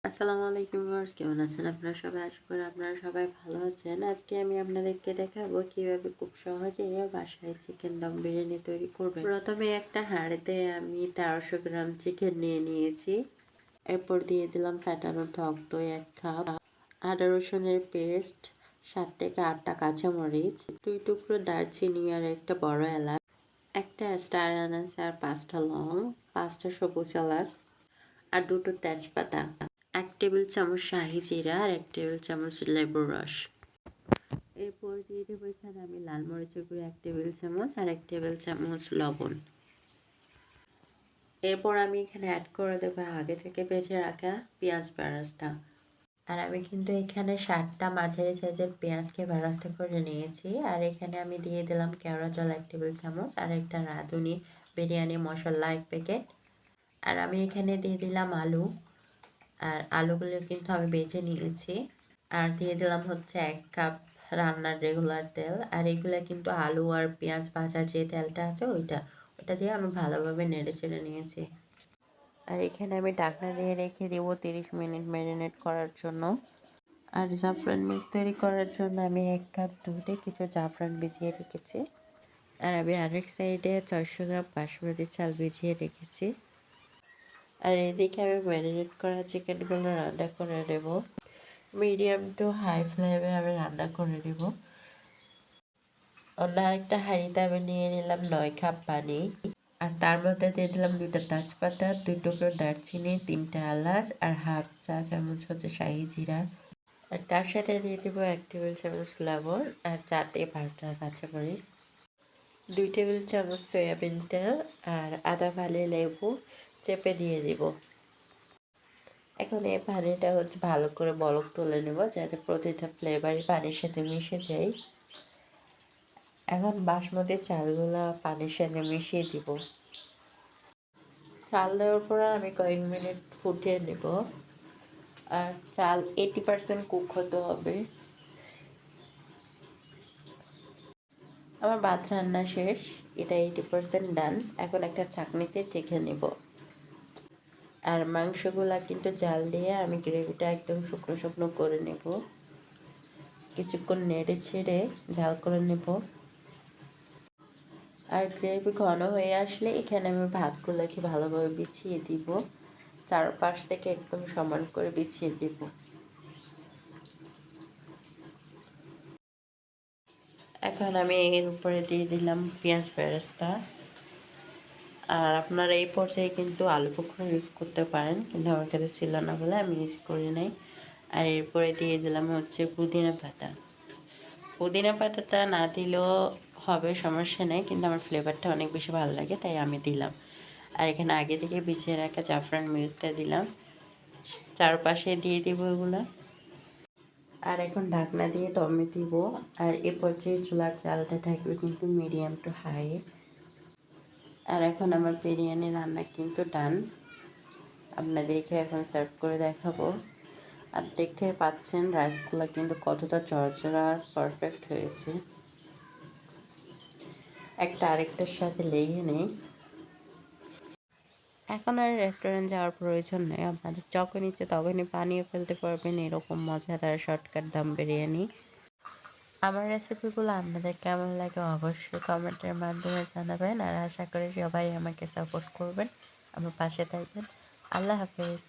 আসসালামু আলাইকুম ভিউয়ার্স, কেমন আছেন আপনারা সবাই? আশা করি আপনারা সবাই ভালো আছেন। আজকে আমি আপনাদেরকে দেখাবো কিভাবে খুব সহজে বাসায় চিকেন দম বিরিয়ানি তৈরি করবেন। প্রথমে একটা হাঁড়িতে আমি 1300 গ্রাম চিকেন নিয়ে নিয়েছি। এরপর দিয়ে দিলাম ফ্যাটানো টক দই 1 কাপ, আদা রসুনের পেস্ট 7 থেকে 8টা কাঁচামরিচ, 2 টুকরো দারচিনি আর একটা বড় এলাচ, একটা স্টার আনাচ আর 5টা লং, 5টা সবুজ এলাচ আর 2টো তেজপাতা, 1 টেবিল চামচ শাহি জিরা আর 1 টেবিল চামচ লেবুর রস। এরপর দিয়ে দেবো এখানে আমি লাল মরিচের গুঁড়ো 1 টেবিল চামচ আর 1 টেবিল চামচ লবণ। এরপর আমি এখানে অ্যাড করে দেবো আগে থেকে ভেজে রাখা পেঁয়াজ বেরেস্তা। আর আমি কিন্তু এখানে 7টা মাঝারি সাইজের পেঁয়াজকে বেরেস্তা করে নিয়েছি। আর এখানে আমি দিয়ে দিলাম কেওড়া জল 1 টেবিল চামচ আর একটা রাঁধুনি বিরিয়ানি মশলা 1 প্যাকেট। আর আমি এখানে দিয়ে দিলাম আলু, আর আলুগুলো কিন্তু আমি বেছে নিয়েছি। আর দিয়ে দিলাম হচ্ছে 1 কাপ রান্নার রেগুলার তেল। আর এগুলো কিন্তু আলু আর পেঁয়াজ ভাজার যে তেলটা আছে ওটা দিয়ে আমি ভালোভাবে নেড়ে চেড়ে নিয়েছি। আর এখানে আমি ঢাকনা দিয়ে রেখে দেবো 30 মিনিট ম্যারিনেট করার জন্য। আর জাফরান মিল্ক তৈরি করার জন্য আমি 1 কাপ দুধে কিছু জাফরান ভিজিয়ে রেখেছি। আর আমি আরেক সাইডে 400 গ্রাম বাসমতি চাল ভিজিয়ে রেখেছি। আর এদিকে আমি ম্যারিনেট করা চিকেনগুলো রান্না করে নেব। মিডিয়াম টু হাই ফ্লেমে আমি রান্না করে নেব। অন্য আরেকটা হাঁড়িতে আমি নিয়ে নিলাম 9 কাপ পানি। আর তার মধ্যে দিয়ে দিলাম 2টা তেজপাতা, 2 টুকরো দারচিনি, 3টা এলাচ আর হাফ চা চামচ হচ্ছে শাহি জিরা। আর তার সাথে দিয়ে দেবো 1 টেবিল চামচ লবণ আর 4টে ভাজা কাঁচামরিচ, 2 টেবিল চামচ সয়াবিন তেল আর আদা ফালি লেবু চেপে দিয়ে দিব। এখন এই পানিটা হচ্ছে ভালো করে বলক তুলে নেব যাতে প্রতিটা ফ্লেভারই পানির সাথে মিশে যায়। এখন বাসমতি চালগুলা পানির সাথে মিশিয়ে দিব। চাল দেওয়ার পর আমি কয়েক মিনিট ফুটিয়ে নেব। আর চাল 80% কুক হতে হবে। আমার ভাত রান্না শেষ, এটা 80% ডান। এখন একটা চাকনিতে চেখে নেব। আর মাংসগুলা কিন্তু জাল দিয়ে আমি গ্রেভিটা একদম শুকনো শুকনো করে নেব। কিছুক্ষণ নেড়ে ছেড়ে জাল করে নেব। আর গ্রেভি ঘন হয়ে আসলে এখানে আমি ভাতগুলোকে ভালোভাবে বিছিয়ে দিব। চারপাশ থেকে একদম সমান করে বিছিয়ে দিব। এখন আমি এর উপরে দিয়ে দিলাম পেঁয়াজ বেরেস্তা। আর আপনারা এই পর্যায়ে কিন্তু আলু বোখরা ইউজ করতে পারেন, কিন্তু আমার কাছে ছিল না বলে আমি ইউজ করি নাই। আর এরপরে দিয়ে দিলাম হচ্ছে পুদিনা পাতা। পুদিনা পাতাটা না দিলেও হবে, সমস্যা নেই, কিন্তু আমার ফ্লেভারটা অনেক বেশি ভালো লাগে তাই আমি দিলাম। আর এখানে আগে থেকে ভিজিয়ে রাখা জাফরান মিল্কটা দিলাম, চারপাশে দিয়ে দিব এগুলো। আর এখন ঢাকনা দিয়ে দমে দিব। আর এ পর্যায়ে চুলার জালটা থাকবে কিন্তু মিডিয়াম টু হাই। আর এখন আমার বিরিয়ানি রান্না কিন্তু ডান। আপনাদেরকে এখন সার্ভ করে দেখাবো। আর দেখতে পাচ্ছেন রাইসগুলো কিন্তু কতটা ঝরঝরা আর পারফেক্ট হয়েছে, একটা আরেকটার সাথে লেগে নেই। এখন আর রেস্টুরেন্ট যাওয়ার প্রয়োজন নেই, আপনাদের যখন ইচ্ছে তখনই বানিয়ে ফেলতে পারবেন এরকম মজাদার শর্টকাট দম বিরিয়ানি। আমার রেসিপিগুলো আপনাদের কেমন লাগে অবশ্যই কমেন্টের মাধ্যমে জানাবেন। আর আশা করি সবাই আমাকে সাপোর্ট করবেন, আমার পাশে থাকবেন। আল্লাহ হাফেজ।